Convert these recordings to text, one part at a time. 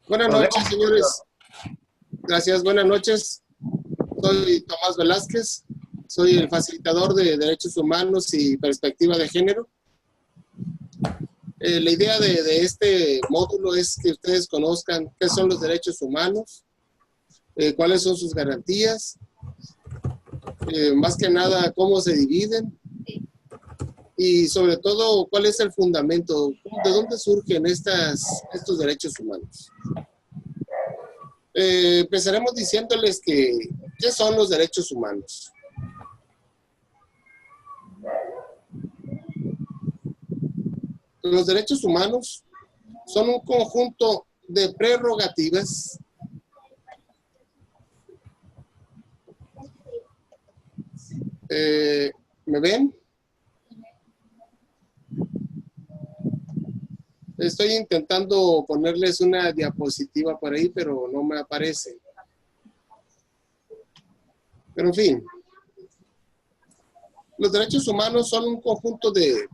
Buenas noches, señores. Gracias, buenas noches. Soy Tomás Velázquez, soy el facilitador de Derechos Humanos y Perspectiva de Género. La idea de este módulo es que ustedes conozcan qué son los derechos humanos, cuáles son sus garantías, más que nada cómo se dividen y sobre todo cuál es el fundamento, de dónde surgen estos derechos humanos. Empezaremos diciéndoles ¿qué son los derechos humanos? Los derechos humanos son un conjunto de prerrogativas ¿me ven? Estoy intentando ponerles una diapositiva por ahí, pero no me aparece. Pero en fin, los derechos humanos son un conjunto de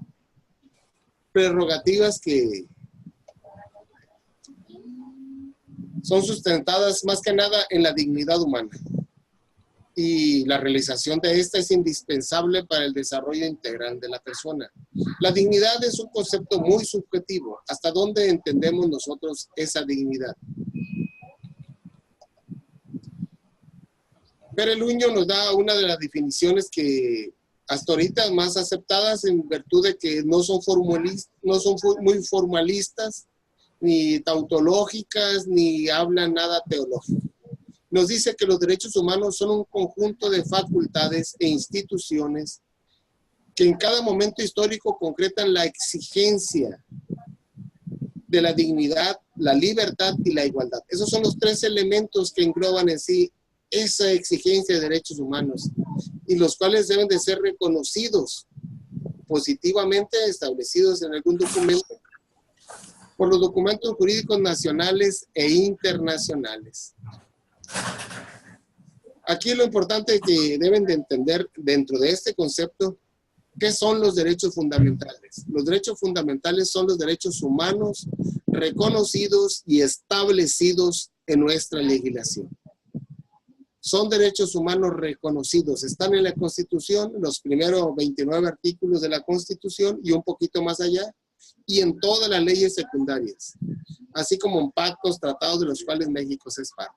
prerrogativas que son sustentadas más que nada en la dignidad humana. Y la realización de esta es indispensable para el desarrollo integral de la persona. La dignidad es un concepto muy subjetivo. ¿Hasta dónde entendemos nosotros esa dignidad? Pérez Luño nos da una de las definiciones que hasta ahorita más aceptadas en virtud de que no son muy formalistas, ni tautológicas, ni hablan nada teológico. Nos dice que los derechos humanos son un conjunto de facultades e instituciones que en cada momento histórico concretan la exigencia de la dignidad, la libertad y la igualdad. Esos son los tres elementos que engloban en sí esa exigencia de derechos humanos y los cuales deben de ser reconocidos positivamente, establecidos en algún documento por los documentos jurídicos nacionales e internacionales. Aquí lo importante que deben de entender dentro de este concepto, ¿qué son los derechos fundamentales? Los derechos fundamentales son los derechos humanos reconocidos y establecidos en nuestra legislación. Son derechos humanos reconocidos, están en la Constitución, los primeros 29 artículos de la Constitución y un poquito más allá, y en todas las leyes secundarias, así como en pactos, tratados de los cuales México es parte.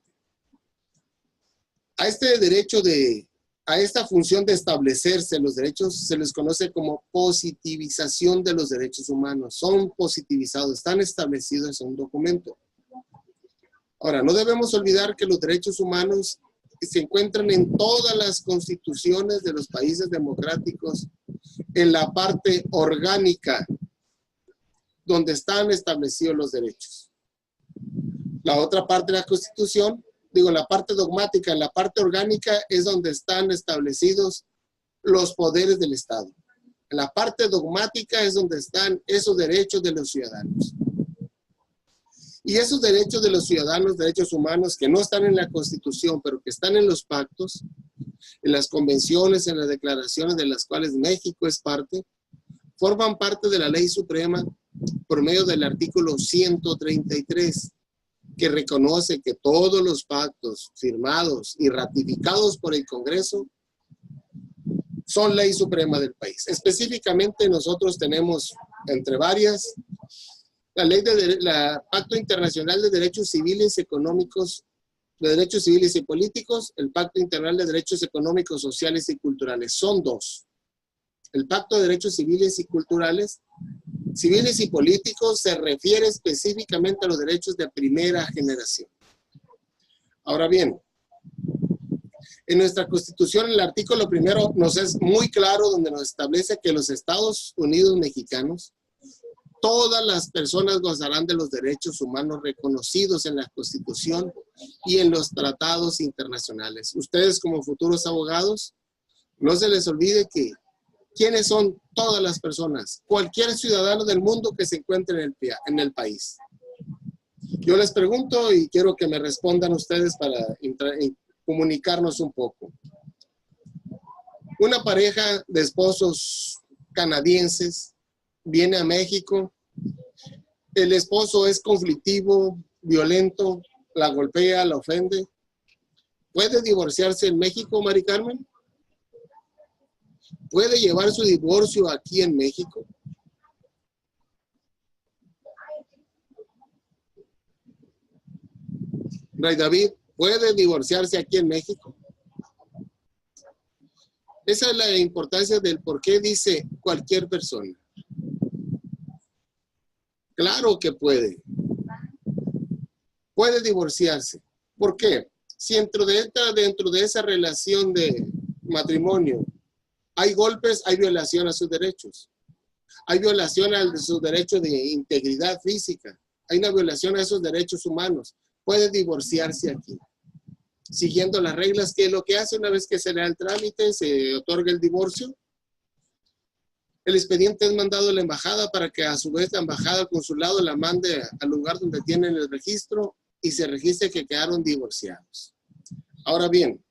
A este derecho a esta función de establecerse los derechos se les conoce como positivización de los derechos humanos. Son positivizados, están establecidos en un documento. Ahora, no debemos olvidar que los derechos humanos se encuentran en todas las constituciones de los países democráticos, en la parte orgánica, donde están establecidos los derechos. La otra parte de la Constitución, la parte dogmática, en la parte orgánica es donde están establecidos los poderes del Estado. En la parte dogmática es donde están esos derechos de los ciudadanos. Y esos derechos de los ciudadanos, derechos humanos que no están en la Constitución, pero que están en los pactos, en las convenciones, en las declaraciones de las cuales México es parte, forman parte de la Ley Suprema por medio del artículo 133, que reconoce que todos los pactos firmados y ratificados por el Congreso son ley suprema del país. Específicamente nosotros tenemos, entre varias, la Pacto Internacional de Derechos Civiles, Económicos, de Derechos Civiles y Políticos, el Pacto Internacional de Derechos Económicos, Sociales y Culturales. Son dos. El Pacto de Derechos Civiles y Culturales, civiles y políticos, se refiere específicamente a los derechos de primera generación. Ahora bien, en nuestra Constitución, el artículo primero nos es muy claro, donde nos establece que los Estados Unidos mexicanos, todas las personas gozarán de los derechos humanos reconocidos en la Constitución y en los tratados internacionales. Ustedes, como futuros abogados, no se les olvide que ¿quiénes son todas las personas? Cualquier ciudadano del mundo que se encuentre en el país. Yo les pregunto y quiero que me respondan ustedes para comunicarnos un poco. Una pareja de esposos canadienses viene a México. El esposo es conflictivo, violento, la golpea, la ofende, ¿puede divorciarse en México, Mari Carmen? ¿Puede llevar su divorcio aquí en México? Rey David, ¿puede divorciarse aquí en México? Esa es la importancia del por qué dice cualquier persona. Claro que puede. Puede divorciarse. ¿Por qué? Si dentro de esa relación de matrimonio hay golpes, hay violación a sus derechos. Hay violación a sus derechos de integridad física. Hay una violación a esos derechos humanos. Puede divorciarse aquí, siguiendo las reglas, que lo que hace una vez que se le da el trámite, se otorga el divorcio. El expediente es mandado a la embajada para que a su vez la embajada, el consulado, la mande al lugar donde tienen el registro y se registre que quedaron divorciados. Ahora bien,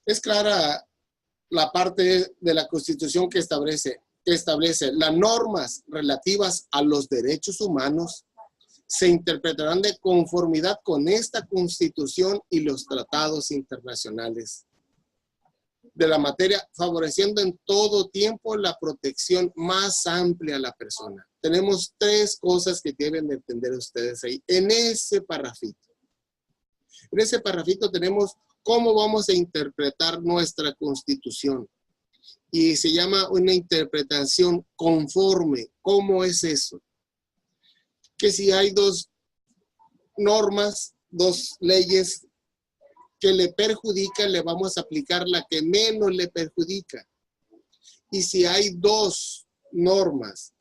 es clara la parte de la Constitución que establece las normas relativas a los derechos humanos se interpretarán de conformidad con esta Constitución y los tratados internacionales de la materia, favoreciendo en todo tiempo la protección más amplia a la persona. Tenemos tres cosas que deben de entender ustedes ahí, en ese parrafito. En ese parrafito tenemos cómo vamos a interpretar nuestra Constitución. Y se llama una interpretación conforme. ¿Cómo es eso? Que si hay dos normas, dos leyes que le perjudican, le vamos a aplicar la que menos le perjudica. Y si hay dos normas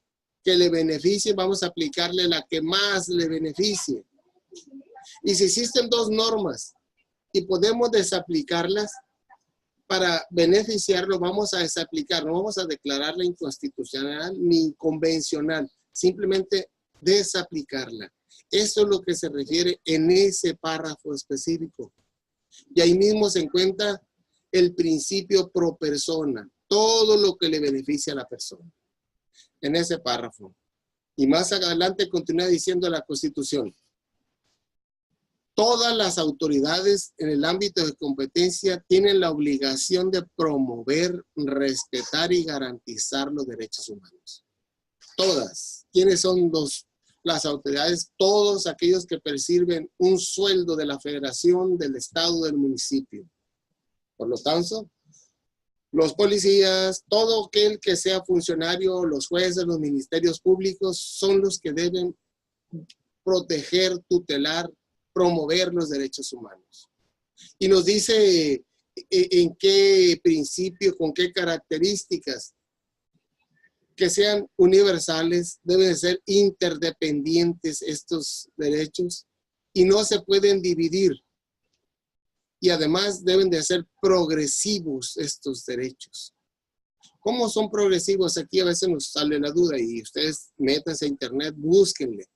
que le beneficien, vamos a aplicarle la que más le beneficie. Y si existen dos normas y podemos desaplicarlas para beneficiarlo, vamos a desaplicar, no vamos a declararla inconstitucional ni inconvencional, simplemente desaplicarla. Eso es lo que se refiere en ese párrafo específico. Y ahí mismo se encuentra el principio pro persona, todo lo que le beneficia a la persona, en ese párrafo. Y más adelante continúa diciendo la Constitución: todas las autoridades en el ámbito de competencia tienen la obligación de promover, respetar y garantizar los derechos humanos. Todas. ¿Quiénes son las autoridades? Todos aquellos que perciben un sueldo de la federación, del estado, del municipio. Por lo tanto, los policías, todo aquel que sea funcionario, los jueces, los ministerios públicos, son los que deben proteger, tutelar, promover los derechos humanos. Y nos dice en qué principio, con qué características, que sean universales, deben de ser interdependientes estos derechos y no se pueden dividir. Y además deben de ser progresivos estos derechos. ¿Cómo son progresivos? Aquí a veces nos sale la duda y ustedes métanse a internet, búsquenle.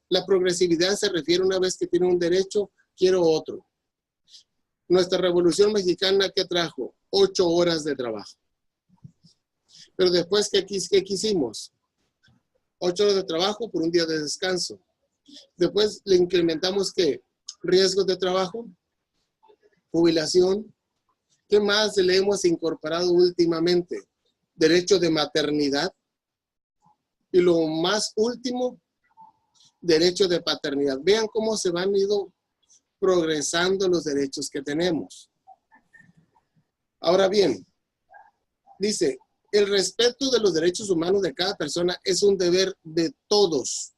La progresividad se refiere una vez que tiene un derecho, quiero otro. Nuestra Revolución Mexicana, ¿qué trajo? 8 horas de trabajo. Pero después, ¿qué quisimos? 8 horas de trabajo por un día de descanso. Después le incrementamos, ¿qué? Riesgos de trabajo, jubilación. ¿Qué más le hemos incorporado últimamente? Derecho de maternidad. Y lo más último, derecho de paternidad. Vean cómo se van ido progresando los derechos que tenemos. Ahora bien, dice, el respeto de los derechos humanos de cada persona es un deber de todos.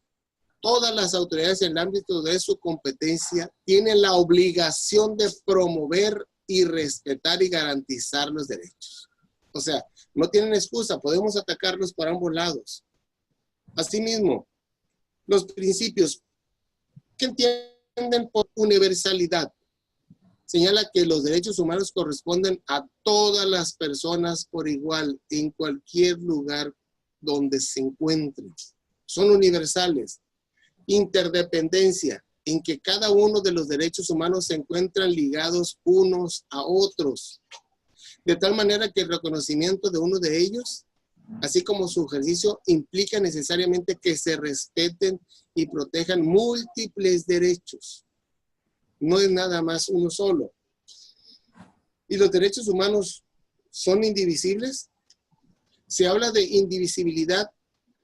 Todas las autoridades en el ámbito de su competencia tienen la obligación de promover y respetar y garantizar los derechos. O sea, no tienen excusa, podemos atacarlos por ambos lados. Asimismo, los principios que entienden por universalidad señala que los derechos humanos corresponden a todas las personas por igual en cualquier lugar donde se encuentren. Son universales. Interdependencia, en que cada uno de los derechos humanos se encuentran ligados unos a otros, de tal manera que el reconocimiento de uno de ellos así como su ejercicio implica necesariamente que se respeten y protejan múltiples derechos. No es nada más uno solo. ¿Y los derechos humanos son indivisibles? Se habla de indivisibilidad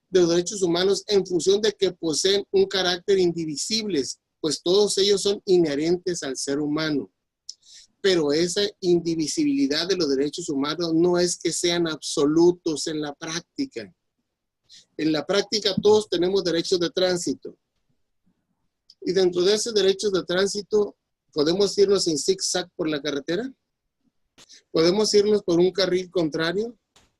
de los derechos humanos en función de que poseen un carácter indivisibles, pues todos ellos son inherentes al ser humano. Pero esa indivisibilidad de los derechos humanos no es que sean absolutos en la práctica. En la práctica todos tenemos derechos de tránsito. Y dentro de esos derechos de tránsito, ¿podemos irnos en zigzag por la carretera? ¿Podemos irnos por un carril contrario?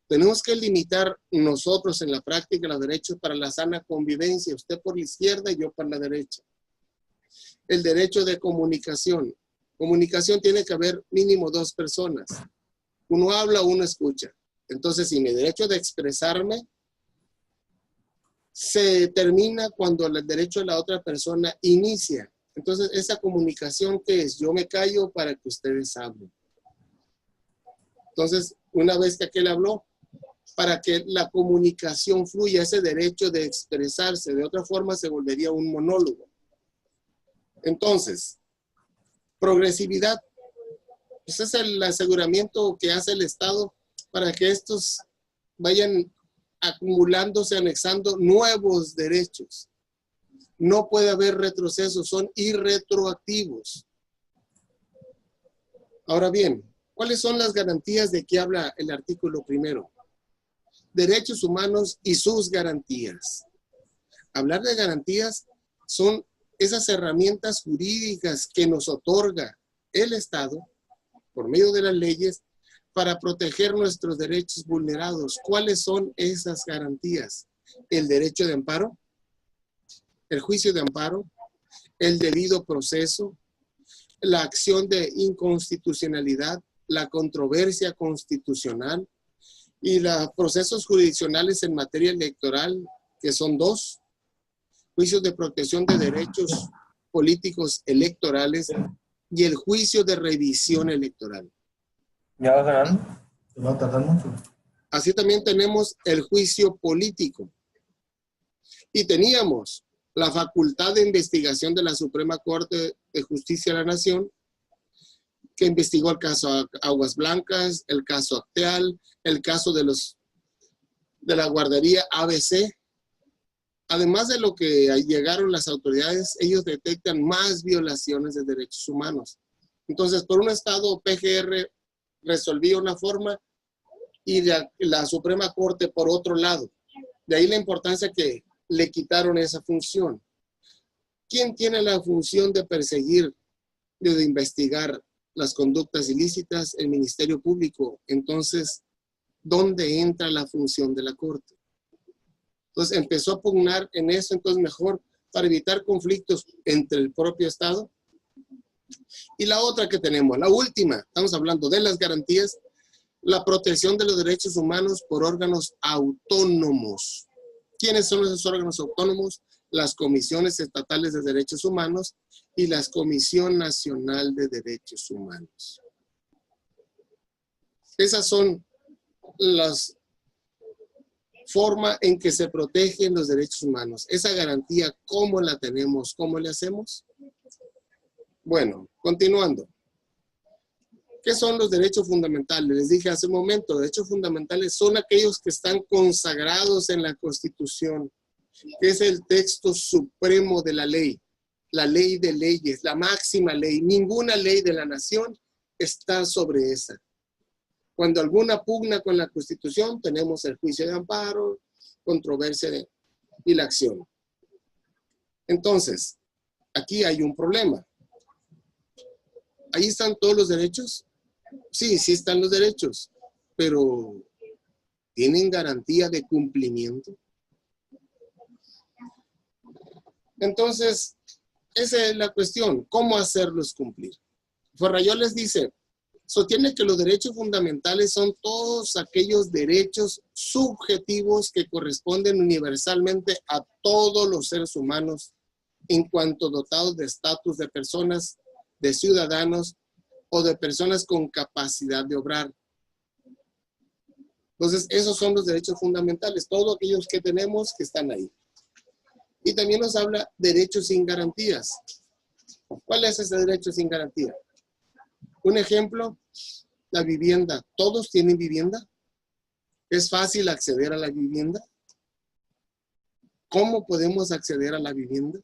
Tenemos que limitar nosotros en la práctica los derechos para la sana convivencia. Usted por la izquierda y yo por la derecha. El derecho de comunicación. Comunicación tiene que haber mínimo 2 personas. Uno habla, uno escucha. Entonces, si mi derecho de expresarme se termina cuando el derecho de la otra persona inicia. Entonces, esa comunicación, ¿qué es? Yo me callo para que ustedes hablen. Entonces, una vez que aquel habló, para que la comunicación fluya, ese derecho de expresarse, de otra forma se volvería un monólogo. Entonces, progresividad, pues es el aseguramiento que hace el Estado para que estos vayan acumulándose, anexando nuevos derechos. No puede haber retrocesos, son irretroactivos. Ahora bien, ¿cuáles son las garantías de que habla el artículo primero? Derechos humanos y sus garantías. Hablar de garantías son esas herramientas jurídicas que nos otorga el Estado por medio de las leyes para proteger nuestros derechos vulnerados. ¿Cuáles son esas garantías? El derecho de amparo, el juicio de amparo, el debido proceso, la acción de inconstitucionalidad, la controversia constitucional y los procesos jurisdiccionales en materia electoral, que son 2, juicios de protección de derechos políticos electorales y el juicio de revisión electoral. ¿Ya va ganando? ¿Va a tardar mucho? Así también tenemos el juicio político. Y teníamos la facultad de investigación de la Suprema Corte de Justicia de la Nación, que investigó el caso Aguas Blancas, el caso Acteal, el caso de la guardería ABC. Además de lo que llegaron las autoridades, ellos detectan más violaciones de derechos humanos. Entonces, por un estado, PGR resolvía una forma y la Suprema Corte por otro lado. De ahí la importancia que le quitaron esa función. ¿Quién tiene la función de perseguir, de investigar las conductas ilícitas? El Ministerio Público. Entonces, ¿dónde entra la función de la Corte? Entonces, empezó a pugnar en eso, entonces mejor para evitar conflictos entre el propio Estado. Y la otra que tenemos, la última, estamos hablando de las garantías, la protección de los derechos humanos por órganos autónomos. ¿Quiénes son esos órganos autónomos? Las comisiones estatales de derechos humanos y la Comisión Nacional de Derechos Humanos. Esas son las formas en que se protegen los derechos humanos. Esa garantía, ¿cómo la tenemos? ¿Cómo le hacemos? Bueno, continuando. ¿Qué son los derechos fundamentales? Les dije hace un momento, derechos fundamentales son aquellos que están consagrados en la Constitución, que es el texto supremo de la ley de leyes, la máxima ley. Ninguna ley de la nación está sobre esa. Cuando alguna pugna con la Constitución, tenemos el juicio de amparo, controversia y la acción. Entonces, aquí hay un problema. ¿Ahí están todos los derechos? Sí, sí están los derechos, pero ¿tienen garantía de cumplimiento? Entonces, esa es la cuestión, ¿cómo hacerlos cumplir? Forrayol les dice, sostiene que los derechos fundamentales son todos aquellos derechos subjetivos que corresponden universalmente a todos los seres humanos en cuanto dotados de estatus de personas, de ciudadanos o de personas con capacidad de obrar. Entonces, esos son los derechos fundamentales, todos aquellos que tenemos que están ahí. Y también nos habla derechos sin garantías. ¿Cuál es ese derecho sin garantía? Un ejemplo, la vivienda. ¿Todos tienen vivienda? ¿Es fácil acceder a la vivienda? ¿Cómo podemos acceder a la vivienda?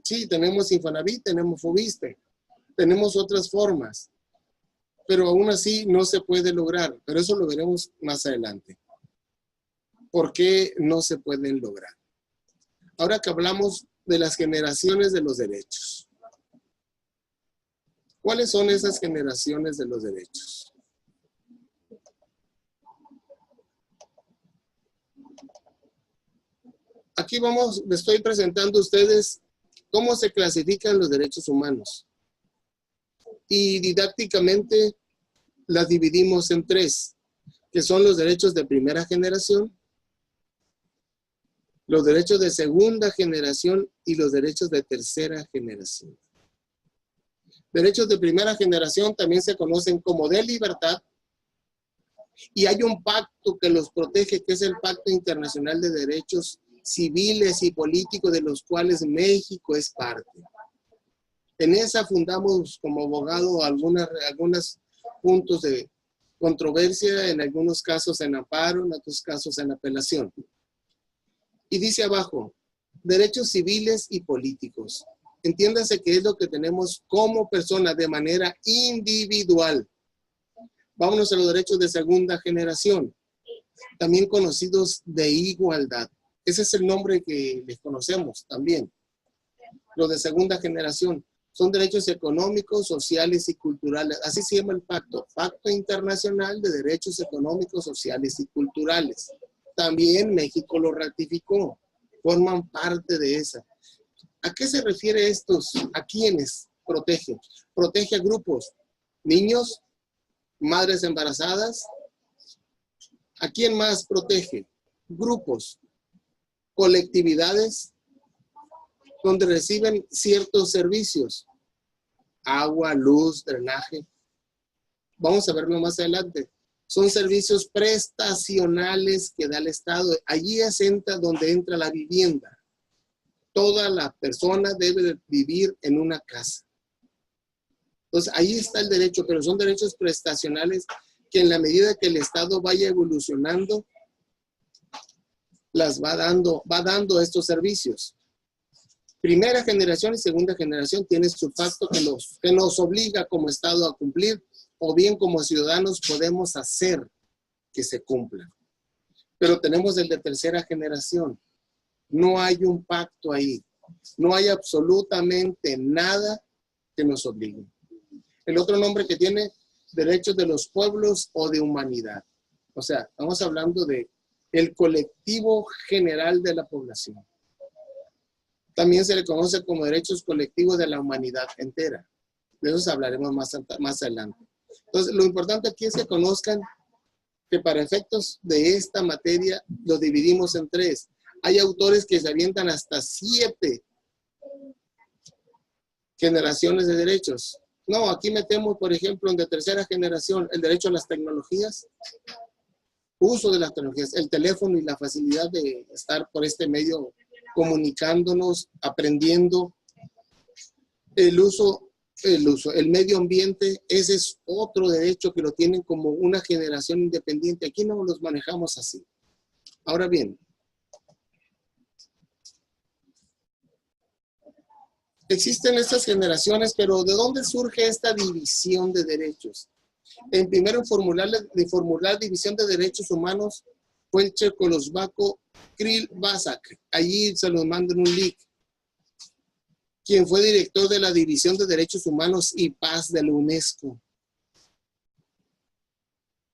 Sí, tenemos Infonavit, tenemos Fobiste, tenemos otras formas, pero aún así no se puede lograr. Pero eso lo veremos más adelante. ¿Por qué no se pueden lograr? Ahora que hablamos de las generaciones de los derechos. ¿Cuáles son esas generaciones de los derechos? Aquí les estoy presentando a ustedes cómo se clasifican los derechos humanos. Y didácticamente las dividimos en tres, que son los derechos de primera generación, los derechos de segunda generación y los derechos de tercera generación. Derechos de primera generación también se conocen como de libertad, y hay un pacto que los protege, que es el Pacto Internacional de Derechos Civiles y Políticos, de los cuales México es parte. En esa fundamos como abogado algunos puntos de controversia, en algunos casos en amparo, en otros casos en apelación. Y dice abajo, derechos civiles y políticos. Entiéndase que es lo que tenemos como personas de manera individual. Vámonos a los derechos de segunda generación, también conocidos de igualdad. Ese es el nombre que les conocemos también. Los de segunda generación son derechos económicos, sociales y culturales. Así se llama el pacto, Pacto Internacional de Derechos Económicos, Sociales y Culturales. También México lo ratificó, forman parte de esa. ¿A qué se refiere estos? ¿A quiénes protege? Protege a grupos, niños, madres embarazadas. ¿A quién más protege? Grupos, colectividades, donde reciben ciertos servicios, agua, luz, drenaje. Vamos a verlo más adelante. Son servicios prestacionales que da el Estado. Allí es donde entra la vivienda. Toda la persona debe de vivir en una casa. Entonces, ahí está el derecho, pero son derechos prestacionales que en la medida que el Estado vaya evolucionando, las va dando estos servicios. Primera generación y segunda generación tienen su pacto que nos obliga como Estado a cumplir, o bien como ciudadanos podemos hacer que se cumpla. Pero tenemos el de tercera generación. No hay un pacto ahí. No hay absolutamente nada que nos obligue. El otro nombre que tiene, derechos de los pueblos o de humanidad. O sea, estamos hablando de el colectivo general de la población. También se le conoce como derechos colectivos de la humanidad entera. De eso hablaremos más adelante. Entonces, lo importante aquí es que conozcan que para efectos de esta materia lo dividimos en tres. Hay autores que se avientan hasta 7 generaciones de derechos. No, aquí metemos, por ejemplo, en de tercera generación, el derecho a las tecnologías, uso de las tecnologías, el teléfono y la facilidad de estar por este medio comunicándonos, aprendiendo, el medio ambiente. Ese es otro derecho que lo tienen como una generación independiente. Aquí no los manejamos así. Ahora bien, existen estas generaciones, pero ¿de dónde surge esta división de derechos? En primero, en formular división de derechos humanos fue el checoslovaco Kirill Basak. Allí se los mando en un link. Quien fue director de la División de Derechos Humanos y Paz de la UNESCO.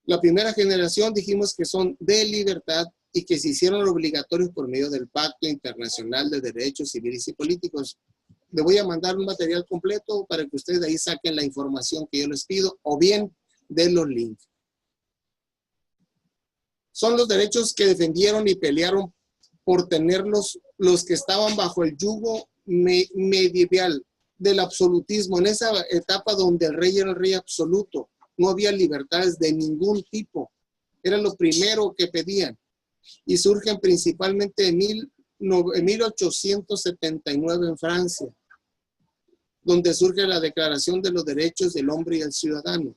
La primera generación dijimos que son de libertad y que se hicieron obligatorios por medio del Pacto Internacional de Derechos Civiles y Políticos. Le voy a mandar un material completo para que ustedes de ahí saquen la información que yo les pido, o bien de los links. Son los derechos que defendieron y pelearon por tenerlos los que estaban bajo el yugo medieval del absolutismo, en esa etapa donde el rey era el rey absoluto, no había libertades de ningún tipo. Era lo primero que pedían. Y surgen principalmente en 1879 en Francia, donde surge la Declaración de los Derechos del Hombre y el Ciudadano.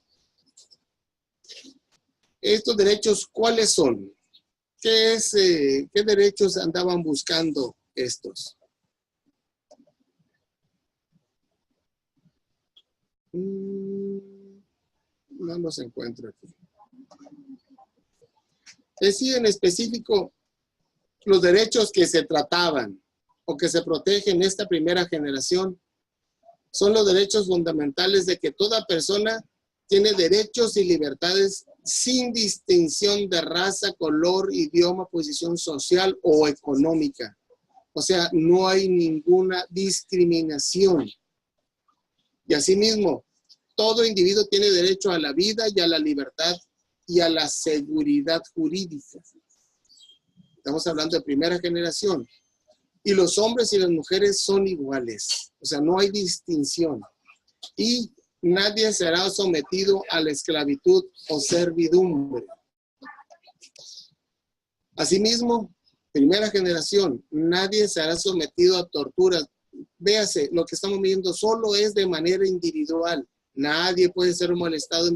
Estos derechos, ¿cuáles son? ¿Qué derechos andaban buscando estos? No los encuentro aquí. Es decir, en específico, los derechos que se trataban o que se protegen en esta primera generación son los derechos fundamentales de que toda persona tiene derechos y libertades sin distinción de raza, color, idioma, posición social o económica. O sea, no hay ninguna discriminación. Y asimismo, todo individuo tiene derecho a la vida y a la libertad y a la seguridad jurídica. Estamos hablando de primera generación. Y los hombres y las mujeres son iguales. O sea, no hay distinción. Y nadie será sometido a la esclavitud o servidumbre. Asimismo, primera generación, nadie será sometido a torturas. Véase, lo que estamos viendo solo es de manera individual. Nadie puede ser molestado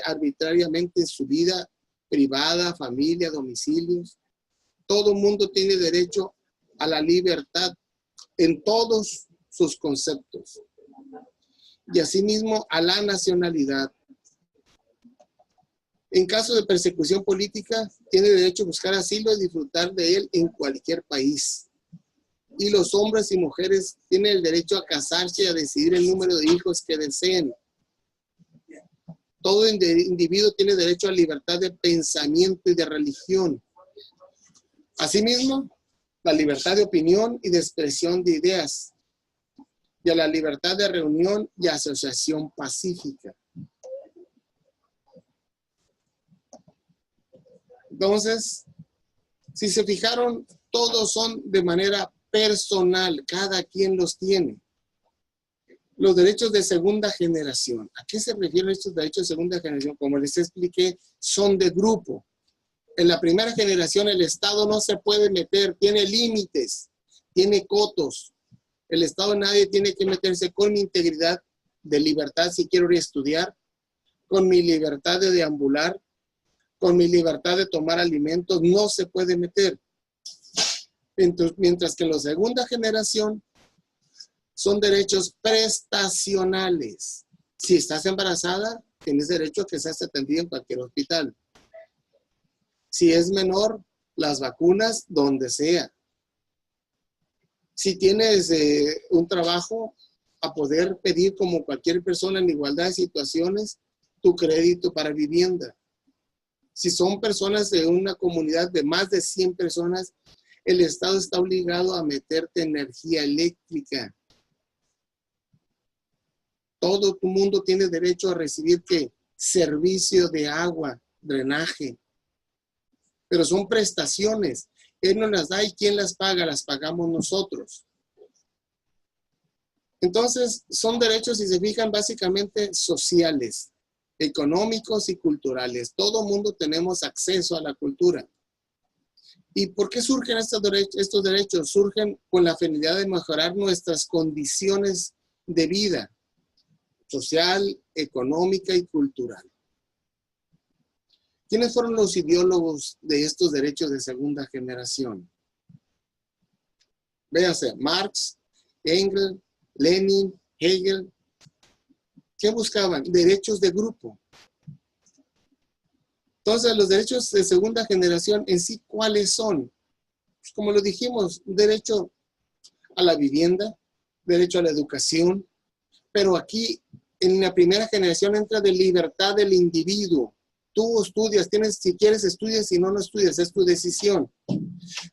arbitrariamente en su vida privada, familia, domicilios. Todo mundo tiene derecho a la libertad en todos sus conceptos. Y asimismo a la nacionalidad. En caso de persecución política, tiene derecho a buscar asilo y disfrutar de él en cualquier país. Y los hombres y mujeres tienen el derecho a casarse y a decidir el número de hijos que deseen. Todo individuo tiene derecho a libertad de pensamiento y de religión. Asimismo, la libertad de opinión y de expresión de ideas. Y a la libertad de reunión y asociación pacífica. Entonces, si se fijaron, todos son de manera personal, cada quien los tiene. Los derechos de segunda generación. ¿A qué se refieren estos derechos de segunda generación? Como les expliqué, son de grupo. En la primera generación el Estado no se puede meter, tiene límites, tiene cotos. El Estado, nadie tiene que meterse con mi integridad de libertad si quiero ir a estudiar, con mi libertad de deambular, con mi libertad de tomar alimentos, no se puede meter. Entonces, mientras que en la segunda generación son derechos prestacionales. Si estás embarazada, tienes derecho a que seas atendida en cualquier hospital. Si es menor, las vacunas donde sea. Si tienes un trabajo, a poder pedir como cualquier persona en igualdad de situaciones, tu crédito para vivienda. Si son personas de una comunidad de más de 100 personas, el Estado está obligado a meterte energía eléctrica. Todo tu mundo tiene derecho a recibir servicio de agua, drenaje. Pero son prestaciones. Él no las da y ¿quién las paga? Las pagamos nosotros. Entonces, son derechos, si se fijan, básicamente sociales, económicos y culturales. Todo mundo tenemos acceso a la cultura. ¿Y por qué surgen estos derechos? Surgen con la finalidad de mejorar nuestras condiciones de vida social, económica y cultural. ¿Quiénes fueron los ideólogos de estos derechos de segunda generación? Véanse, Marx, Engels, Lenin, Hegel. ¿Qué buscaban? Derechos de grupo. Entonces, los derechos de segunda generación en sí, ¿cuáles son? Pues como lo dijimos, derecho a la vivienda, derecho a la educación, pero aquí en la primera generación entra de libertad del individuo. Tú estudias, si quieres estudias, si no, no estudias, es tu decisión.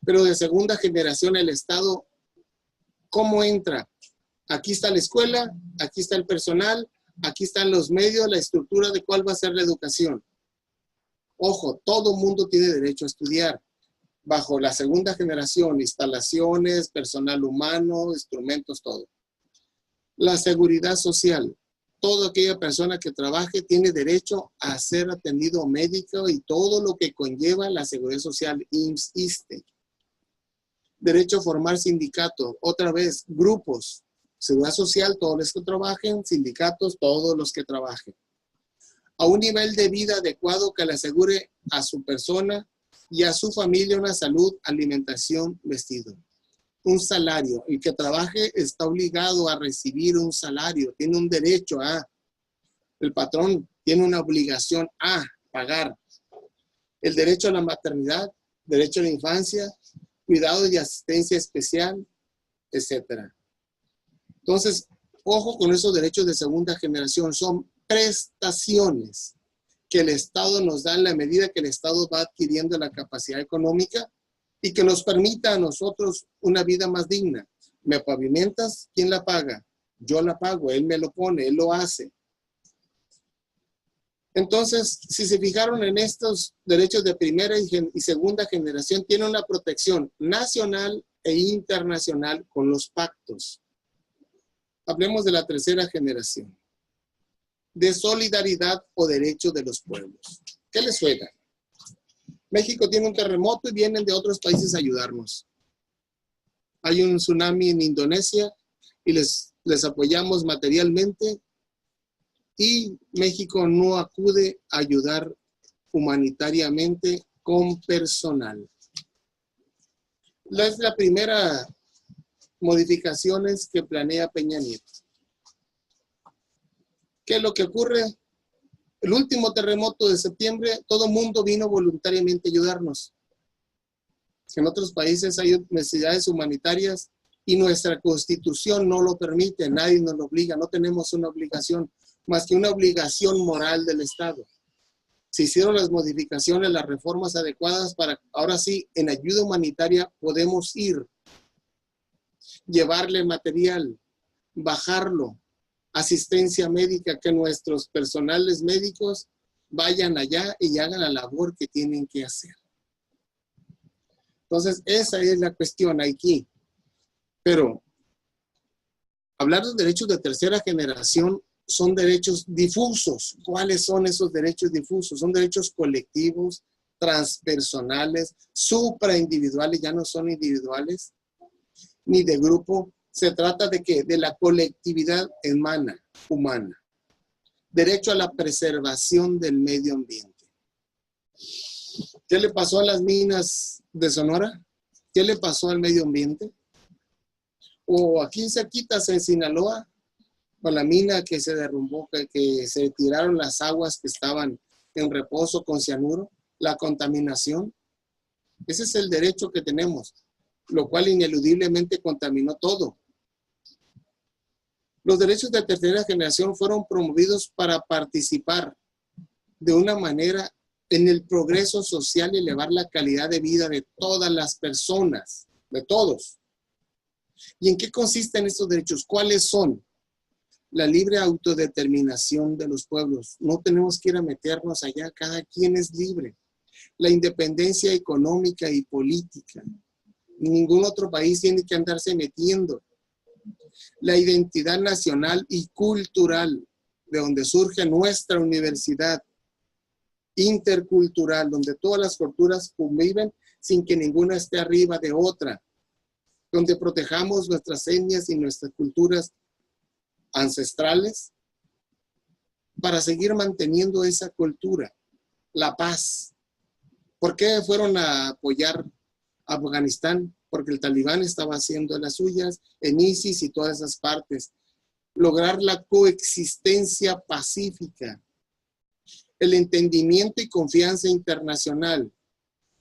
Pero de segunda generación el Estado, ¿cómo entra? Aquí está la escuela, aquí está el personal, aquí están los medios, la estructura de cuál va a ser la educación. Ojo, todo mundo tiene derecho a estudiar. Bajo la segunda generación, instalaciones, personal humano, instrumentos, todo. La seguridad social. Toda aquella persona que trabaje tiene derecho a ser atendido médico y todo lo que conlleva la seguridad social, IMSS, ISSSTE. Derecho a formar sindicatos, otra vez, grupos, seguridad social, todos los que trabajen, sindicatos, todos los que trabajen. A un nivel de vida adecuado que le asegure a su persona y a su familia una salud, alimentación, vestido. Un salario. El que trabaje está obligado a recibir un salario, tiene un derecho a. El patrón tiene una obligación a pagar. El derecho a la maternidad, derecho a la infancia, cuidado y asistencia especial, etc. Entonces, ojo con esos derechos de segunda generación. Son prestaciones que el Estado nos da en la medida que el Estado va adquiriendo la capacidad económica y que nos permita a nosotros una vida más digna. ¿Me pavimentas? ¿Quién la paga? Yo la pago, él me lo pone, él lo hace. Entonces, si se fijaron en estos derechos de primera y segunda generación, tienen una protección nacional e internacional con los pactos. Hablemos de la tercera generación. De solidaridad o derecho de los pueblos. ¿Qué les suena? México tiene un terremoto y vienen de otros países a ayudarnos. Hay un tsunami en Indonesia y les apoyamos materialmente y México no acude a ayudar humanitariamente con personal. Es la primera modificación que planea Peña Nieto. ¿Qué es lo que ocurre? El último terremoto de septiembre, todo el mundo vino voluntariamente a ayudarnos. En otros países hay necesidades humanitarias y nuestra Constitución no lo permite, nadie nos lo obliga, no tenemos una obligación, más que una obligación moral del Estado. Se hicieron las modificaciones, las reformas adecuadas para, ahora sí, en ayuda humanitaria podemos ir, llevarle material, bajarlo, asistencia médica, que nuestros personales médicos vayan allá y hagan la labor que tienen que hacer. Entonces, esa es la cuestión aquí. Pero hablar de derechos de tercera generación son derechos difusos. ¿Cuáles son esos derechos difusos? Son derechos colectivos, transpersonales, supraindividuales, ya no son individuales, ni de grupo. Se trata de ¿qué? De la colectividad humana. Derecho a la preservación del medio ambiente. ¿Qué le pasó a las minas de Sonora? ¿Qué le pasó al medio ambiente? O aquí cerquitas en Sinaloa, con la mina que se derrumbó, que se tiraron las aguas que estaban en reposo con cianuro, la contaminación. Ese es el derecho que tenemos, lo cual ineludiblemente contaminó todo. Los derechos de tercera generación fueron promovidos para participar de una manera en el progreso social y elevar la calidad de vida de todas las personas, de todos. ¿Y en qué consisten estos derechos? ¿Cuáles son? La libre autodeterminación de los pueblos. No tenemos que ir a meternos allá, cada quien es libre. La independencia económica y política. Ningún otro país tiene que andarse metiendo. La identidad nacional y cultural, de donde surge nuestra universidad intercultural, donde todas las culturas conviven sin que ninguna esté arriba de otra, donde protejamos nuestras etnias y nuestras culturas ancestrales para seguir manteniendo esa cultura, la paz. ¿Por qué fueron a apoyar a Afganistán? Porque el talibán estaba haciendo las suyas, en ISIS y todas esas partes. Lograr la coexistencia pacífica, el entendimiento y confianza internacional,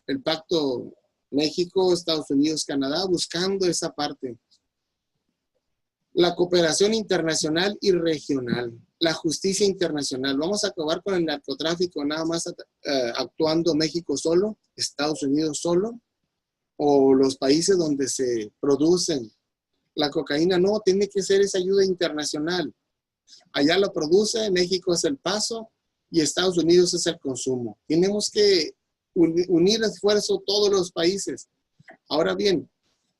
el pacto México, Estados Unidos, Canadá, buscando esa parte. La cooperación internacional y regional, la justicia internacional. Vamos a acabar con el narcotráfico nada más actuando México solo, Estados Unidos solo, o los países donde se producen la cocaína. No, tiene que ser esa ayuda internacional. Allá lo produce, México es el paso y Estados Unidos es el consumo. Tenemos que unir esfuerzo todos los países. Ahora bien,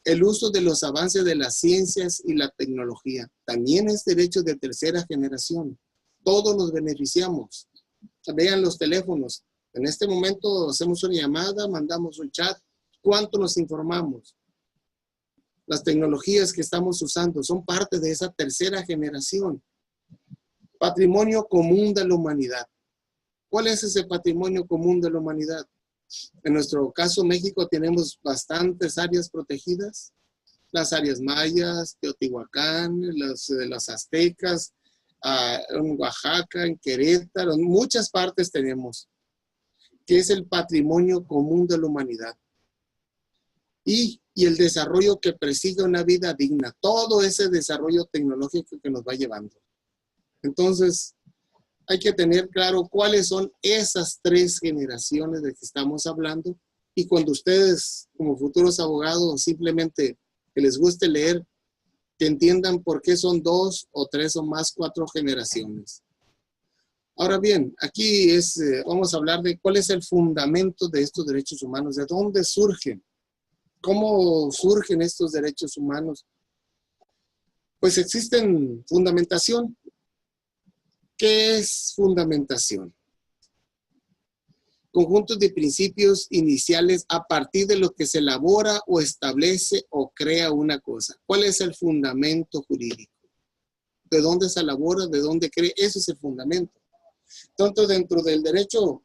el uso de los avances de las ciencias y la tecnología también es derecho de tercera generación. Todos nos beneficiamos. Vean los teléfonos. En este momento hacemos una llamada, mandamos un chat. ¿Cuánto nos informamos? Las tecnologías que estamos usando son parte de esa tercera generación. Patrimonio común de la humanidad. ¿Cuál es ese patrimonio común de la humanidad? En nuestro caso, México, tenemos bastantes áreas protegidas. Las áreas mayas, Teotihuacán, los aztecas, en Oaxaca, en Querétaro, en muchas partes tenemos, que es el patrimonio común de la humanidad. Y el desarrollo que persigue una vida digna, todo ese desarrollo tecnológico que nos va llevando. Entonces, hay que tener claro cuáles son esas tres generaciones de que estamos hablando. Y cuando ustedes, como futuros abogados, simplemente que les guste leer, que entiendan por qué son 2 o 3 o más 4 generaciones. Ahora bien, aquí vamos a hablar de cuál es el fundamento de estos derechos humanos, de dónde surgen, cómo surgen estos derechos humanos. Pues existen fundamentación. ¿Qué es fundamentación? Conjuntos de principios iniciales a partir de lo que se elabora o establece o crea una cosa. ¿Cuál es el fundamento jurídico? ¿De dónde se elabora? ¿De dónde cree? Ese es el fundamento. Tanto dentro del derecho,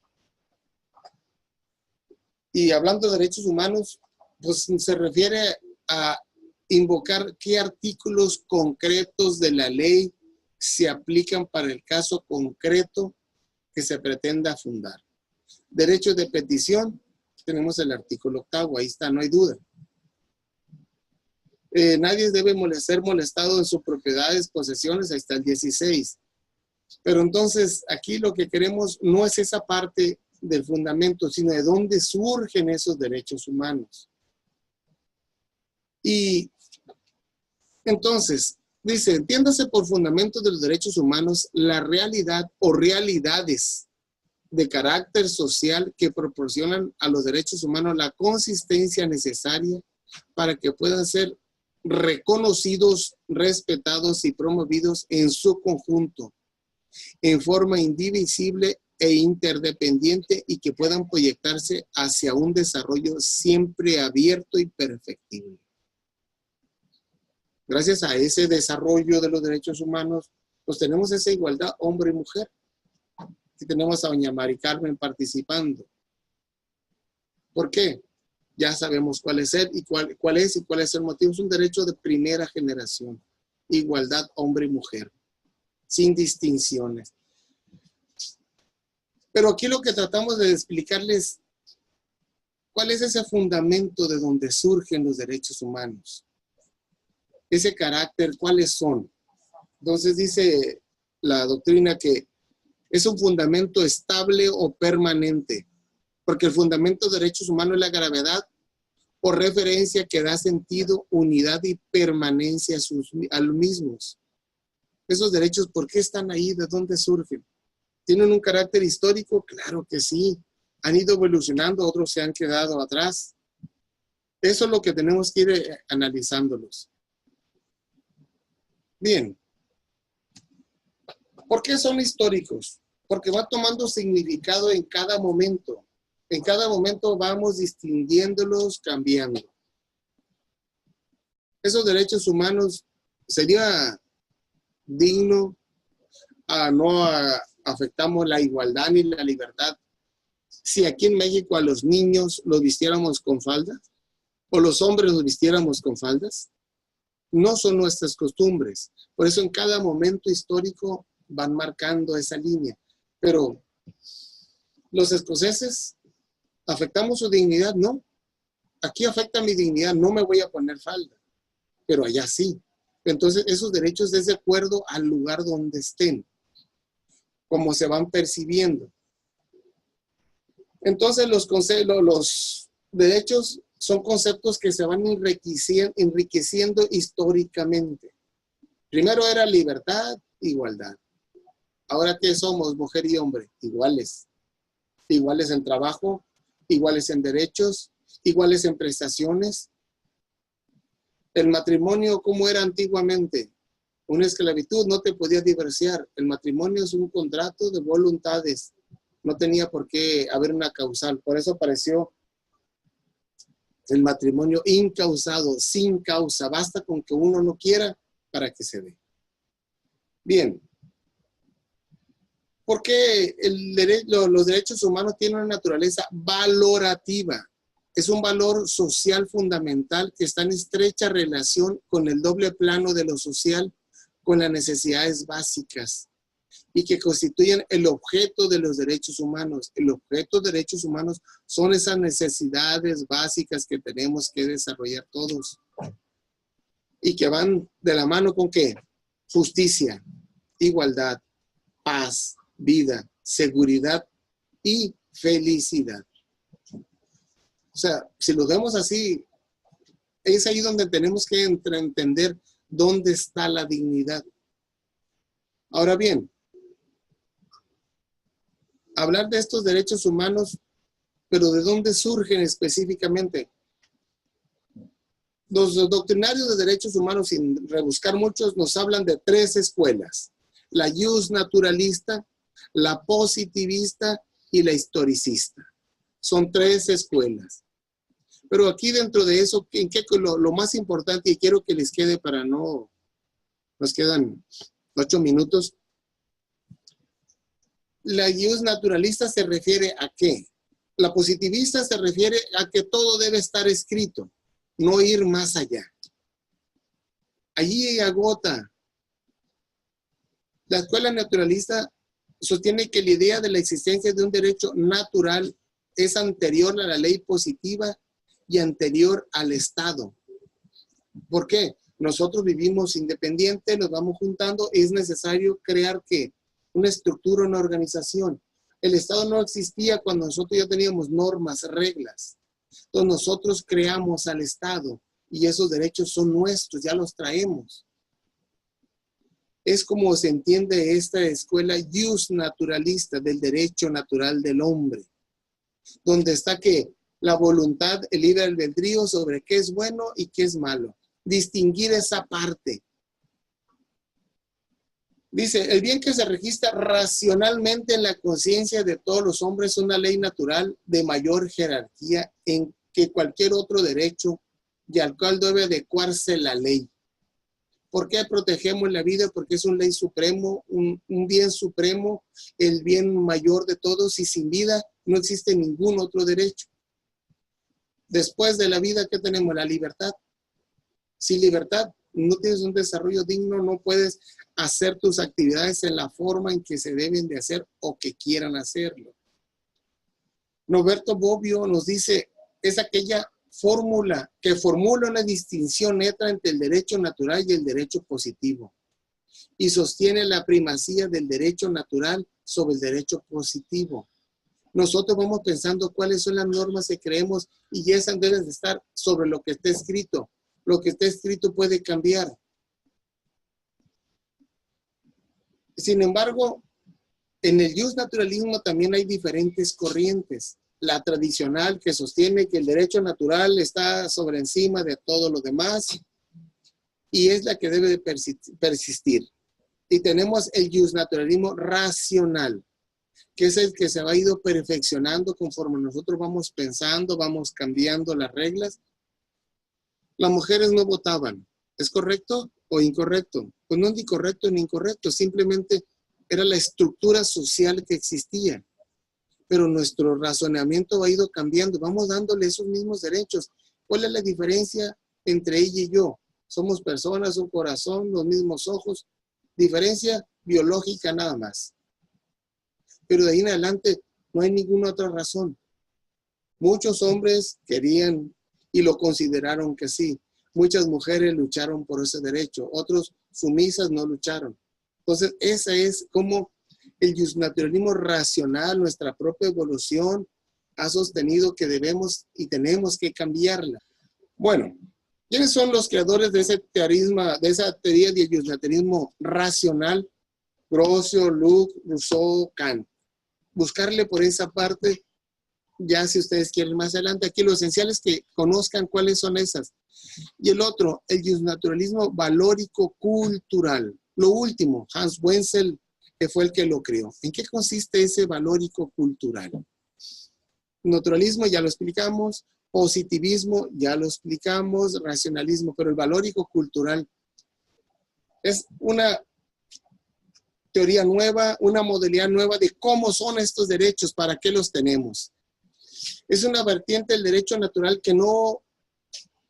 y hablando de derechos humanos, pues se refiere a invocar qué artículos concretos de la ley se aplican para el caso concreto que se pretenda fundar. Derechos de petición, tenemos el artículo 8, ahí está, no hay duda. Nadie debe ser molestado en sus propiedades, posesiones, ahí está el 16. Pero entonces, aquí lo que queremos no es esa parte del fundamento, sino de dónde surgen esos derechos humanos. Y entonces, dice, entiéndase por fundamento de los derechos humanos la realidad o realidades de carácter social que proporcionan a los derechos humanos la consistencia necesaria para que puedan ser reconocidos, respetados y promovidos en su conjunto, en forma indivisible e interdependiente y que puedan proyectarse hacia un desarrollo siempre abierto y perfectible. Gracias a ese desarrollo de los derechos humanos, pues tenemos esa igualdad hombre y mujer. Aquí tenemos a doña Mari Carmen participando. ¿Por qué? Ya sabemos cuál es el motivo. Es un derecho de primera generación. Igualdad hombre y mujer, sin distinciones. Pero aquí lo que tratamos de explicarles, ¿cuál es ese fundamento de donde surgen los derechos humanos? Ese carácter, ¿cuáles son? Entonces dice la doctrina que es un fundamento estable o permanente, porque el fundamento de derechos humanos es la gravedad o referencia que da sentido, unidad y permanencia a los mismos. Esos derechos, ¿por qué están ahí? ¿De dónde surgen? ¿Tienen un carácter histórico? Claro que sí. Han ido evolucionando, otros se han quedado atrás. Eso es lo que tenemos que ir analizándolos. Bien. ¿Por qué son históricos? Porque va tomando significado en cada momento. En cada momento vamos distinguiéndolos, cambiando. Esos derechos humanos sería digno no afectamos la igualdad ni la libertad si aquí en México a los niños los vistiéramos con faldas o los hombres los vistiéramos con faldas. No son nuestras costumbres. Por eso en cada momento histórico van marcando esa línea. Pero los escoceses, ¿afectamos su dignidad? No. Aquí afecta mi dignidad, no me voy a poner falda. Pero allá sí. Entonces esos derechos es de acuerdo al lugar donde estén, como se van percibiendo. Entonces los derechos son conceptos que se van enriqueciendo históricamente. Primero era libertad, igualdad. Ahora, ¿qué somos? Mujer y hombre, iguales. Iguales en trabajo, iguales en derechos, iguales en prestaciones. El matrimonio, ¿cómo era antiguamente? Una esclavitud, no te podías divorciar. El matrimonio es un contrato de voluntades. No tenía por qué haber una causal. Por eso apareció el matrimonio incausado, sin causa. Basta con que uno no quiera para que se dé. Bien. ¿Por qué los derechos humanos tienen una naturaleza valorativa? Es un valor social fundamental que está en estrecha relación con el doble plano de lo social, con las necesidades básicas y que constituyen el objeto de los derechos humanos. El objeto de derechos humanos son esas necesidades básicas que tenemos que desarrollar todos y que van de la mano con ¿qué? Justicia, igualdad, paz, vida, seguridad y felicidad. O sea, si lo vemos así, es ahí donde tenemos que entender dónde está la dignidad. Ahora bien, hablar de estos derechos humanos, pero ¿de dónde surgen específicamente? Los doctrinarios de derechos humanos, sin rebuscar muchos, nos hablan de tres escuelas: la jus naturalista, la positivista y la historicista. Son tres escuelas. Pero aquí dentro de eso, lo más importante, y quiero que les quede para no, nos quedan 8 minutos. La jus naturalista se refiere a ¿qué? La positivista se refiere a que todo debe estar escrito, no ir más allá. Allí agota. La escuela naturalista sostiene que la idea de la existencia de un derecho natural es anterior a la ley positiva y anterior al Estado. ¿Por qué? Nosotros vivimos independiente, nos vamos juntando, es necesario crear ¿qué? Una estructura, una organización. El Estado no existía cuando nosotros ya teníamos normas, reglas. Entonces nosotros creamos al Estado y esos derechos son nuestros, ya los traemos. Es como se entiende esta escuela jus naturalista del derecho natural del hombre, donde está que la voluntad, el libre albedrío sobre qué es bueno y qué es malo. Distinguir esa parte. Dice, el bien que se registra racionalmente en la conciencia de todos los hombres es una ley natural de mayor jerarquía en que cualquier otro derecho y al cual debe adecuarse la ley. ¿Por qué protegemos la vida? Porque es un ley supremo, un bien supremo, el bien mayor de todos, y sin vida no existe ningún otro derecho. Después de la vida, ¿qué tenemos? La libertad. Sin libertad no tienes un desarrollo digno, no puedes hacer tus actividades en la forma en que se deben de hacer o que quieran hacerlo. Norberto Bobbio nos dice, es aquella fórmula que formula una distinción neta entre el derecho natural y el derecho positivo y sostiene la primacía del derecho natural sobre el derecho positivo. Nosotros vamos pensando cuáles son las normas que creemos y esas deben de estar sobre lo que está escrito. Lo que está escrito puede cambiar. Sin embargo, en el justnaturalismo también hay diferentes corrientes. La tradicional, que sostiene que el derecho natural está sobre encima de todo lo demás y es la que debe de persistir. Y tenemos el justnaturalismo racional, que es el que se ha ido perfeccionando conforme nosotros vamos pensando, vamos cambiando las reglas. Las mujeres no votaban. ¿Es correcto o incorrecto? Pues no es ni correcto ni incorrecto, simplemente era la estructura social que existía. Pero nuestro razonamiento ha ido cambiando, vamos dándole esos mismos derechos. ¿Cuál es la diferencia entre ella y yo? Somos personas, un corazón, los mismos ojos, diferencia biológica nada más. Pero de ahí en adelante no hay ninguna otra razón. Muchos hombres querían y lo consideraron que sí. Muchas mujeres lucharon por ese derecho, otros sumisas no lucharon. Entonces, esa es como el justnaturalismo racional, nuestra propia evolución, ha sostenido que debemos y tenemos que cambiarla. Bueno, ¿quiénes son los creadores de ese teorismo, de esa teoría del justnaturalismo racional? Grocio, Luc, Rousseau, Kant. Buscarle por esa parte Ya si ustedes quieren más adelante, aquí lo esencial es que conozcan cuáles son esas. Y el otro, el justnaturalismo valórico cultural. Lo último, Hans Wenzel, que fue el que lo creó. ¿En qué consiste ese valórico cultural? Naturalismo ya lo explicamos, positivismo ya lo explicamos, racionalismo, pero el valórico cultural es una teoría nueva, una modalidad nueva de cómo son estos derechos, para qué los tenemos. Es una vertiente del derecho natural que no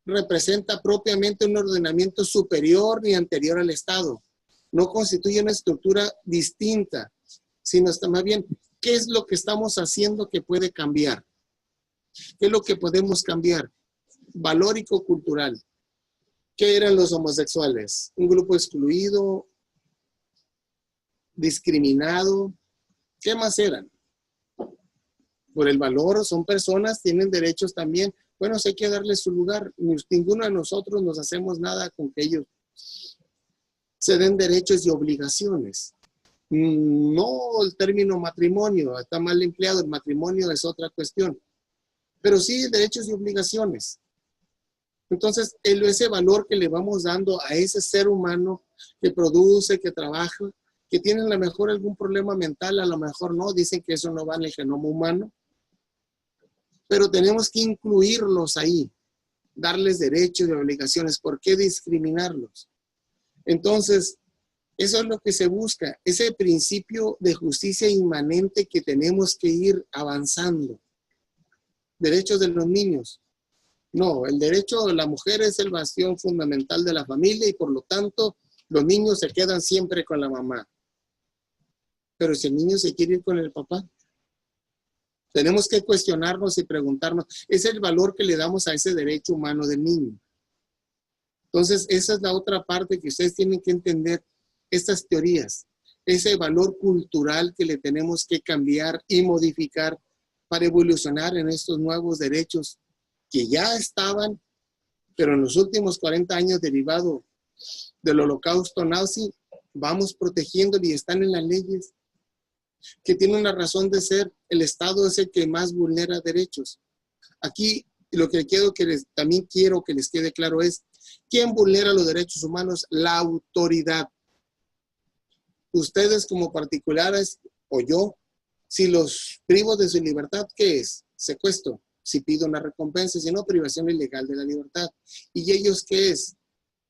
representa propiamente un ordenamiento superior ni anterior al Estado. No constituye una estructura distinta, sino está más bien, ¿qué es lo que estamos haciendo que puede cambiar? ¿Qué es lo que podemos cambiar? Valórico cultural. ¿Qué eran los homosexuales? Un grupo excluido, discriminado. ¿Qué más eran? Por el valor, son personas, tienen derechos también. Bueno, hay que darles su lugar. Ninguno de nosotros nos hacemos nada con que ellos se den derechos y obligaciones. No el término matrimonio, está mal empleado, el matrimonio es otra cuestión. Pero sí derechos y obligaciones. Entonces, ese valor que le vamos dando a ese ser humano que produce, que trabaja, que tiene a lo mejor algún problema mental, a lo mejor no, dicen que eso no va en el genoma humano, pero tenemos que incluirlos ahí, darles derechos y obligaciones. ¿Por qué discriminarlos? Entonces, eso es lo que se busca, ese principio de justicia inmanente que tenemos que ir avanzando. Derechos de los niños. No, el derecho de la mujer es el bastión fundamental de la familia y por lo tanto los niños se quedan siempre con la mamá. Pero si el niño se quiere ir con el papá, tenemos que cuestionarnos y preguntarnos, es el valor que le damos a ese derecho humano del niño. Entonces, esa es la otra parte que ustedes tienen que entender, estas teorías, ese valor cultural que le tenemos que cambiar y modificar para evolucionar en estos nuevos derechos que ya estaban, pero en los últimos 40 años derivado del holocausto nazi, vamos protegiéndolo y están en las leyes, que tienen una razón de ser. El Estado es el que más vulnera derechos. Aquí lo que también quiero que les quede claro es, ¿quién vulnera los derechos humanos? La autoridad. Ustedes como particulares o yo, si los privo de su libertad, ¿qué es? Secuestro. Si pido una recompensa, si no, privación ilegal de la libertad. ¿Y ellos qué es?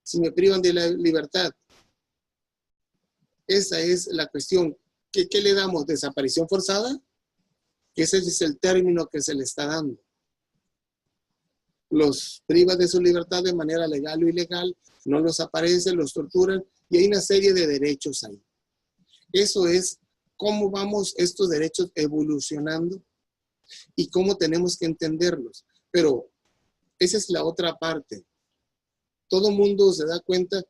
Si me privan de la libertad. Esa es la cuestión. ¿Qué le damos? ¿Desaparición forzada? Ese es el término que se le está dando. Los priva de su libertad de manera legal o ilegal, no los aparecen, los torturan y hay una serie de derechos ahí. Eso es cómo vamos estos derechos evolucionando y cómo tenemos que entenderlos. Pero esa es la otra parte. Todo mundo se da cuenta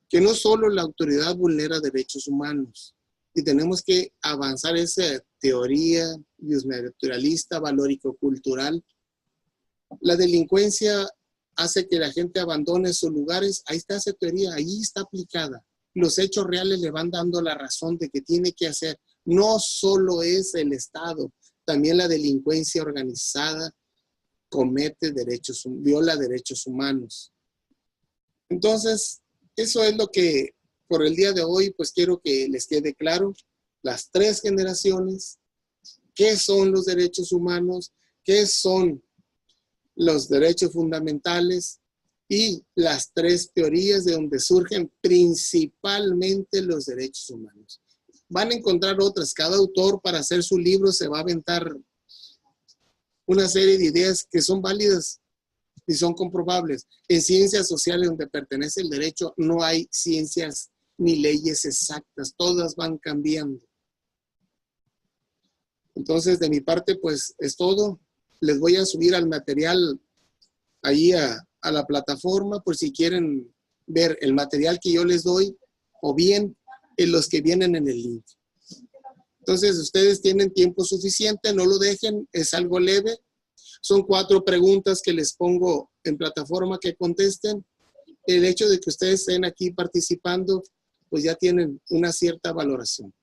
que no solo la autoridad vulnera derechos humanos, y tenemos que avanzar esa teoría justnaturalista, valórico-cultural. La delincuencia hace que la gente abandone sus lugares. Ahí está esa teoría, ahí está aplicada. Los hechos reales le van dando la razón de que tiene que hacer. No solo es el Estado, también la delincuencia organizada viola derechos humanos. Entonces, eso es lo que por el día de hoy, pues quiero que les quede claro, las tres generaciones, qué son los derechos humanos, qué son los derechos fundamentales y las tres teorías de donde surgen principalmente los derechos humanos. Van a encontrar otras, cada autor para hacer su libro se va a aventar una serie de ideas que son válidas y son comprobables. En ciencias sociales donde pertenece el derecho no hay ciencias ni leyes exactas, todas van cambiando. Entonces, de mi parte, pues es todo. Les voy a subir al material ahí a la plataforma por si quieren ver el material que yo les doy o bien en los que vienen en el link. Entonces, ustedes tienen tiempo suficiente, no lo dejen, es algo leve. Son 4 preguntas que les pongo en plataforma que contesten. El hecho de que ustedes estén aquí participando, pues ya tienen una cierta valoración.